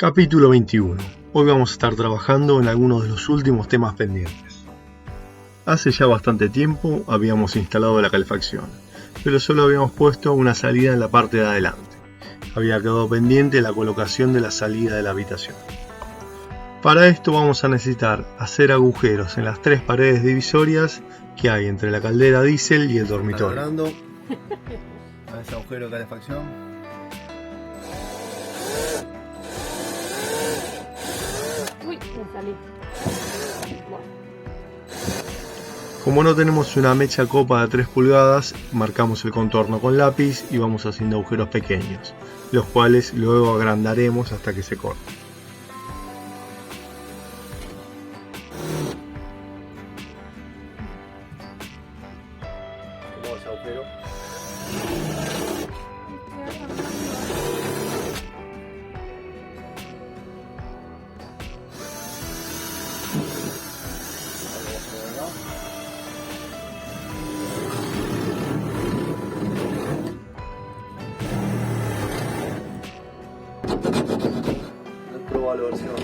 Capítulo 21. Hoy vamos a estar trabajando en algunos de los últimos temas pendientes. Hace ya bastante tiempo habíamos instalado la calefacción, pero solo habíamos puesto una salida en la parte de adelante. Había quedado pendiente la colocación de la salida de la habitación. Para esto vamos a necesitar hacer agujeros en las 3 paredes divisorias que hay entre la caldera diésel y el dormitorio. A ese agujero de calefacción. Uy, me salí. Bueno. Como no tenemos una mecha copa de 3 pulgadas, marcamos el contorno con lápiz y vamos haciendo agujeros pequeños, los cuales luego agrandaremos hasta que se corte. Como ese agujero. Proba la versión.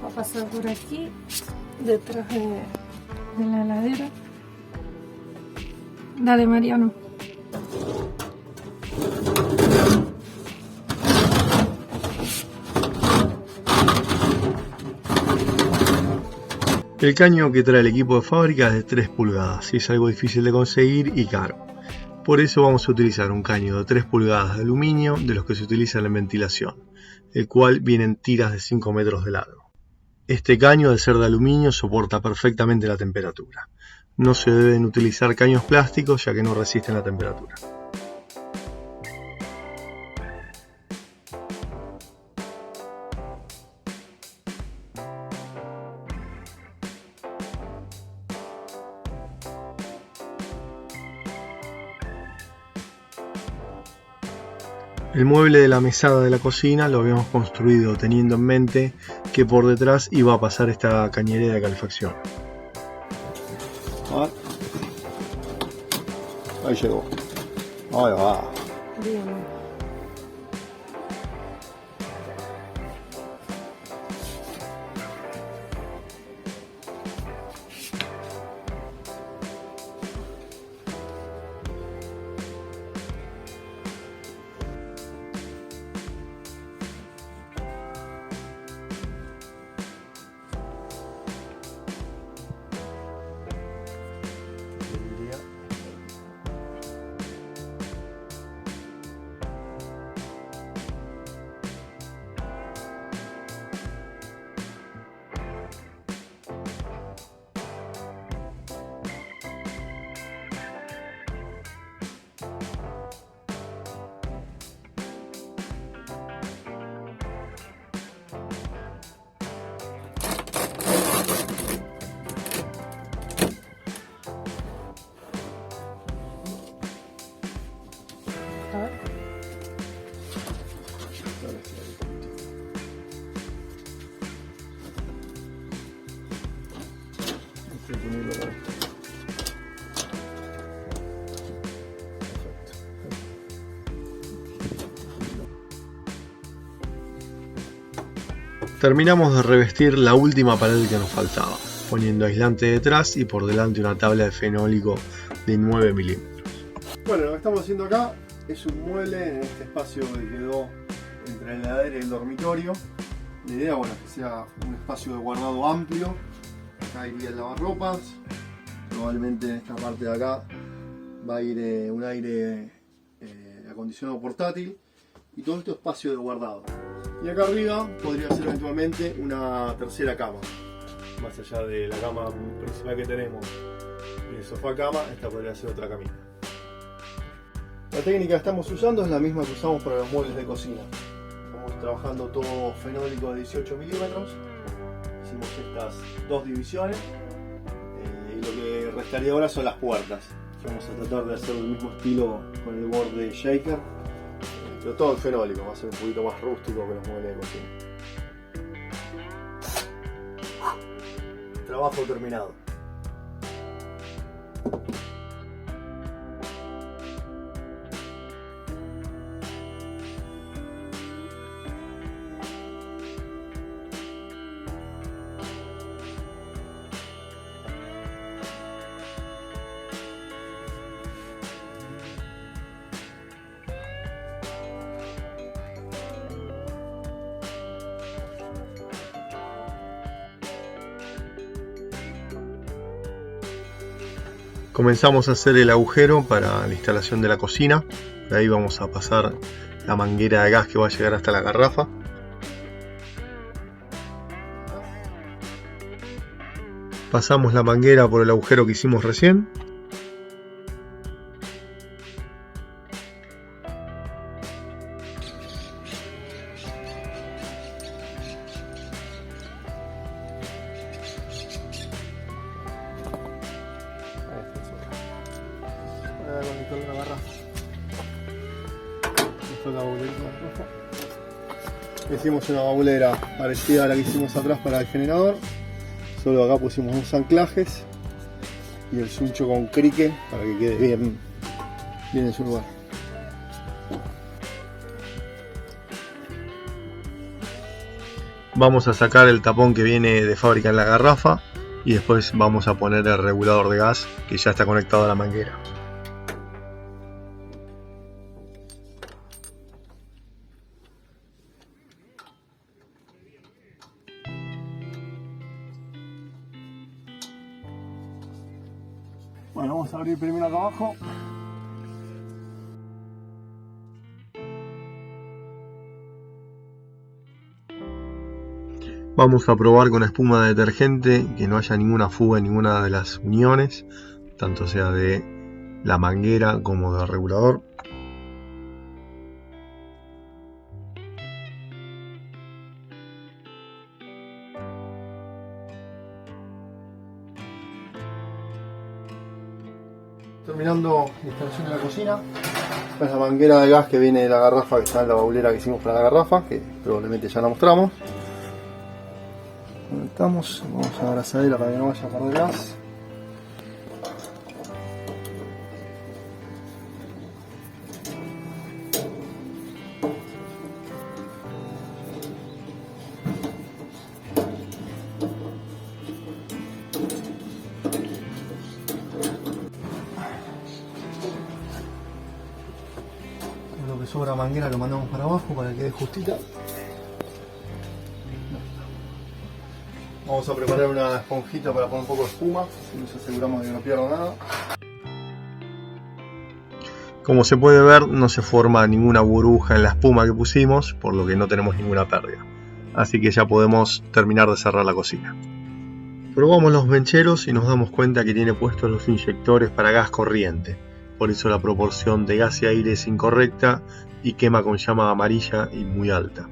Va a pasar por aquí, detrás de la heladera. Dale, Mariano. El caño que trae el equipo de fábrica es de 3 pulgadas y es algo difícil de conseguir y caro. Por eso vamos a utilizar un caño de 3 pulgadas de aluminio de los que se utilizan en ventilación, el cual viene en tiras de 5 metros de largo. Este caño, al ser de aluminio, soporta perfectamente la temperatura. No se deben utilizar caños plásticos ya que no resisten la temperatura. El mueble de la mesada de la cocina lo habíamos construido teniendo en mente que por detrás iba a pasar esta cañería de calefacción. Ahí llegó. Ahí va. Bien. A ver. Terminamos de revestir la última pared que nos faltaba, poniendo aislante detrás y por delante una tabla de fenólico de 9 milímetros. Bueno, lo que estamos haciendo acá es un mueble en este espacio que quedó entre la heladera y el dormitorio. La idea, bueno, es que sea un espacio de guardado amplio. Acá iría el lavarropas. Probablemente en esta parte de acá va a ir un aire acondicionado portátil. Y todo esto espacio de guardado. Y acá arriba podría ser eventualmente una tercera cama. Más allá de la cama principal que tenemos y el sofá cama, esta podría ser otra camita. La técnica que estamos usando es la misma que usamos para los muebles de cocina. Estamos trabajando todo fenólico de 18 milímetros. Hicimos estas 2 divisiones. Y lo que restaría ahora son las puertas. Vamos a tratar de hacer el mismo estilo con el borde shaker. Pero todo en fenólico, va a ser un poquito más rústico que los muebles de cocina. trabajo terminado. Comenzamos a hacer el agujero para la instalación de la cocina. De ahí vamos a pasar la manguera de gas que va a llegar hasta la garrafa. Pasamos la manguera por el agujero que hicimos recién. Hicimos una baulera parecida a la que hicimos atrás para el generador, solo acá pusimos dos anclajes y el suncho con crique para que quede bien en su lugar. Vamos a sacar el tapón que viene de fábrica en la garrafa y después vamos a poner el regulador de gas que ya está conectado a la manguera. Bueno, vamos a abrir primero acá abajo. Vamos a probar con espuma de detergente que no haya ninguna fuga en ninguna de las uniones, tanto sea de la manguera como del regulador. Terminando la instalación de la cocina. Esta es la manguera de gas que viene de la garrafa, que está en la baulera que hicimos para la garrafa, que probablemente ya la mostramos. Conectamos, vamos a la abrazadera para que no vaya a perder gas. Lo que sobra manguera lo mandamos para abajo para que quede justita. Vamos a preparar una esponjita para poner un poco de espuma, así nos aseguramos de que no pierda nada. Como se puede ver, no se forma ninguna burbuja en la espuma que pusimos, por lo que no tenemos ninguna pérdida. Así que ya podemos terminar de cerrar la cocina. Probamos los mencheros y nos damos cuenta que tiene puestos los inyectores para gas corriente. Por eso la proporción de gas y aire es incorrecta y quema con llama amarilla y muy alta.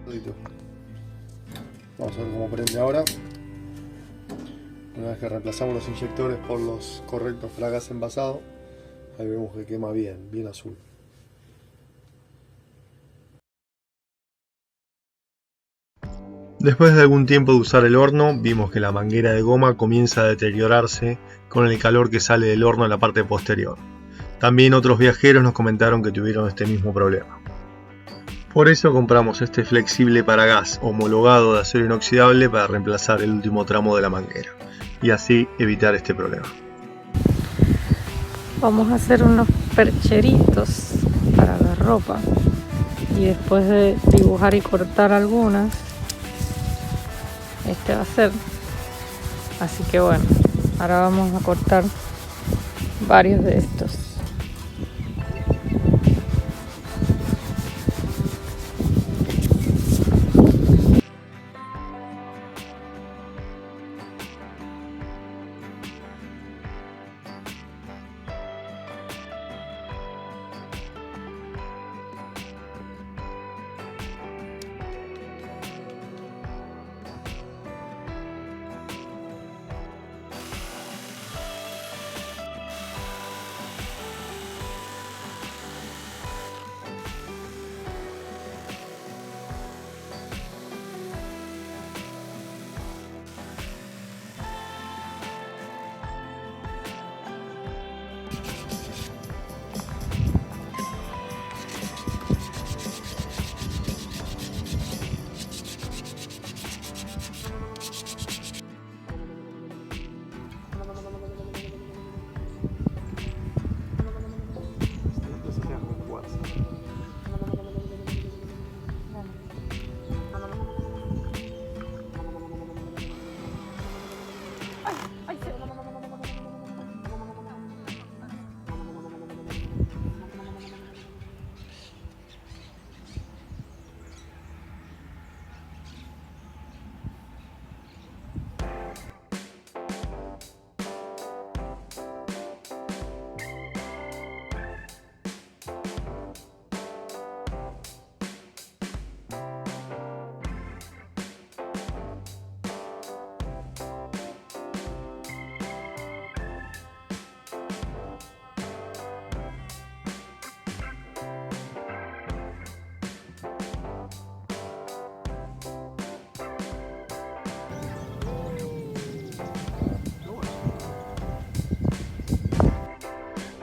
Vamos a ver cómo prende ahora. Una vez que reemplazamos los inyectores por los correctos para gas envasado, ahí vemos que quema bien azul. Después de algún tiempo de usar el horno, vimos que la manguera de goma comienza a deteriorarse con el calor que sale del horno en la parte posterior. También otros viajeros nos comentaron que tuvieron este mismo problema. Por eso compramos este flexible para gas homologado de acero inoxidable para reemplazar el último tramo de la manguera y así evitar este problema. Vamos a hacer unos percheritos para la ropa y después de dibujar y cortar algunas, este va a ser. Así que bueno, ahora vamos a cortar varios de estos.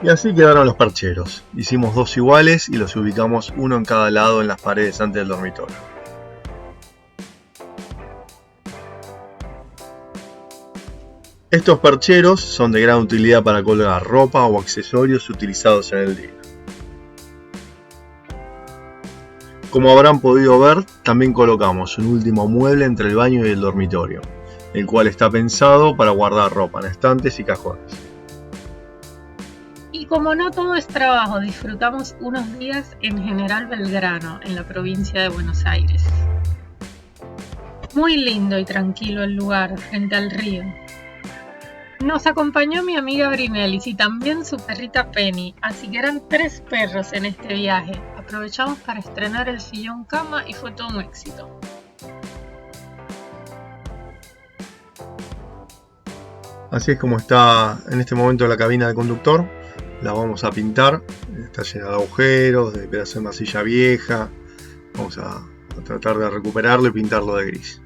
Y así quedaron los percheros. Hicimos 2 iguales y los ubicamos uno en cada lado en las paredes antes del dormitorio. Estos percheros son de gran utilidad para colgar ropa o accesorios utilizados en el día. Como habrán podido ver, también colocamos un último mueble entre el baño y el dormitorio, el cual está pensado para guardar ropa en estantes y cajones. Y como no todo es trabajo, disfrutamos unos días en General Belgrano, en la provincia de Buenos Aires. Muy lindo y tranquilo el lugar, frente al río. Nos acompañó mi amiga Brinelis y también su perrita Penny, así que eran 3 perros en este viaje. Aprovechamos para estrenar el sillón cama y fue todo un éxito. Así es como está en este momento la cabina del conductor. La vamos a pintar. Está llena de agujeros, de pedazos de masilla vieja. Vamos a tratar de recuperarlo y pintarlo de gris.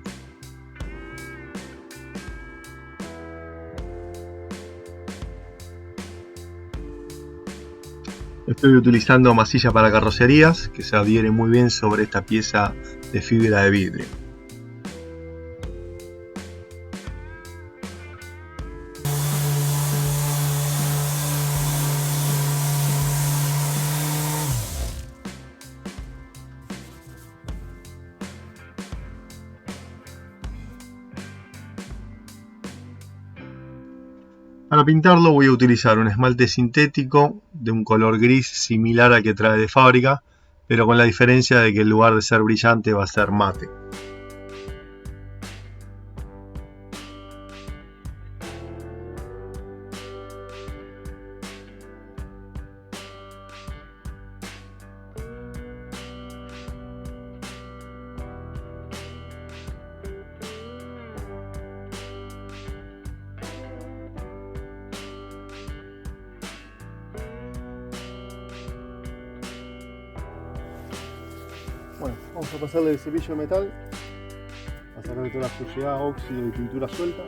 Estoy utilizando masilla para carrocerías que se adhiere muy bien sobre esta pieza de fibra de vidrio. Para pintarlo voy a utilizar un esmalte sintético de un color gris similar al que trae de fábrica, pero con la diferencia de que en lugar de ser brillante va a ser mate. Bueno, vamos a pasarle el cepillo de metal, a sacar toda la suciedad, óxido y pintura suelta.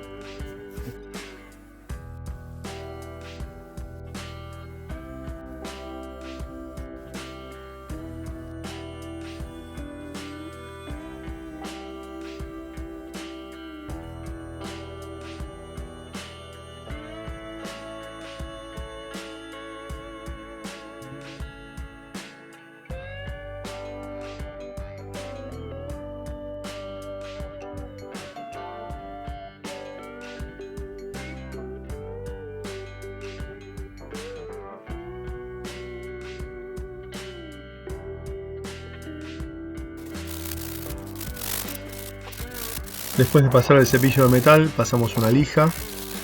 Después de pasar el cepillo de metal, pasamos una lija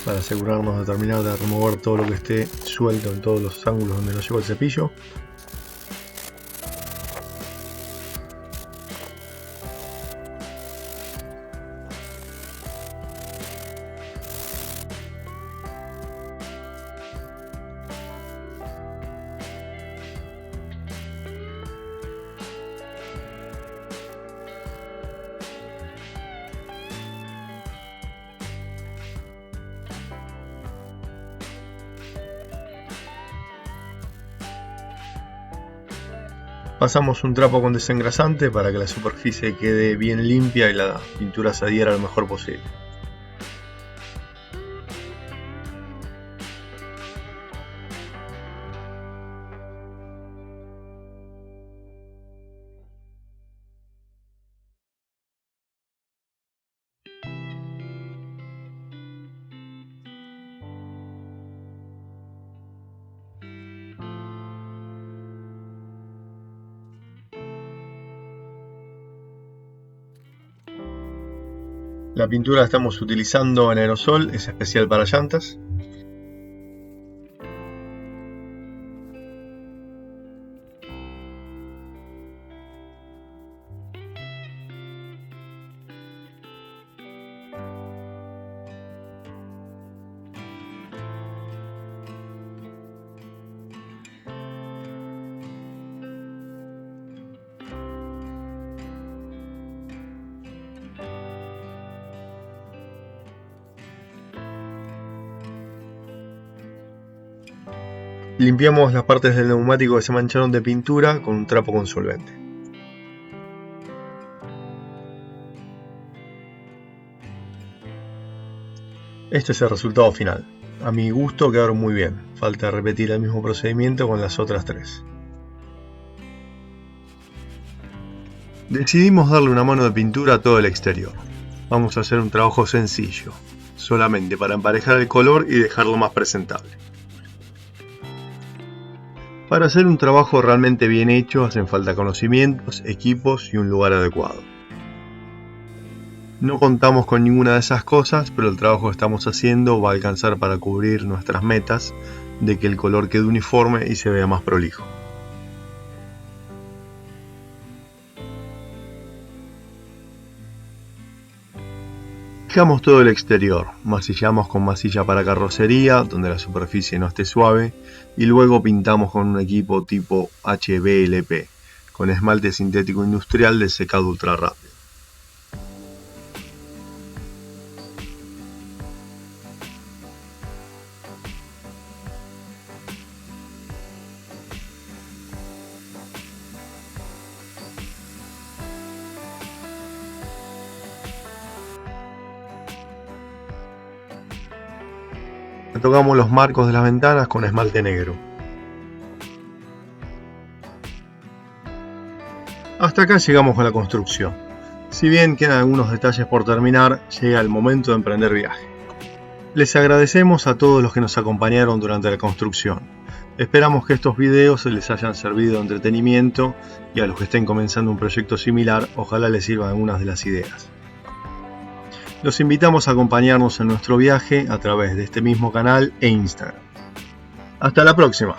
para asegurarnos de terminar de remover todo lo que esté suelto en todos los ángulos donde nos lleva el cepillo. Pasamos un trapo con desengrasante para que la superficie quede bien limpia y la pintura se adhiera lo mejor posible. La pintura que estamos utilizando en aerosol es especial para llantas. Limpiamos las partes del neumático que se mancharon de pintura con un trapo con solvente. Este es el resultado final. A mi gusto quedaron muy bien, falta repetir el mismo procedimiento con las otras tres. Decidimos darle una mano de pintura a todo el exterior. Vamos a hacer un trabajo sencillo, solamente para emparejar el color y dejarlo más presentable. Para hacer un trabajo realmente bien hecho hacen falta conocimientos, equipos y un lugar adecuado. No contamos con ninguna de esas cosas, pero el trabajo que estamos haciendo va a alcanzar para cubrir nuestras metas de que el color quede uniforme y se vea más prolijo. Fijamos todo el exterior, masillamos con masilla para carrocería, donde la superficie no esté suave, y luego pintamos con un equipo tipo HBLP, con esmalte sintético industrial de secado ultra rápido. Tocamos los marcos de las ventanas con esmalte negro. Hasta acá llegamos con la construcción. Si bien quedan algunos detalles por terminar, llega el momento de emprender viaje. Les agradecemos a todos los que nos acompañaron durante la construcción. Esperamos que estos videos les hayan servido de entretenimiento y a los que estén comenzando un proyecto similar, ojalá les sirvan algunas de las ideas. Los invitamos a acompañarnos en nuestro viaje a través de este mismo canal e Instagram. Hasta la próxima.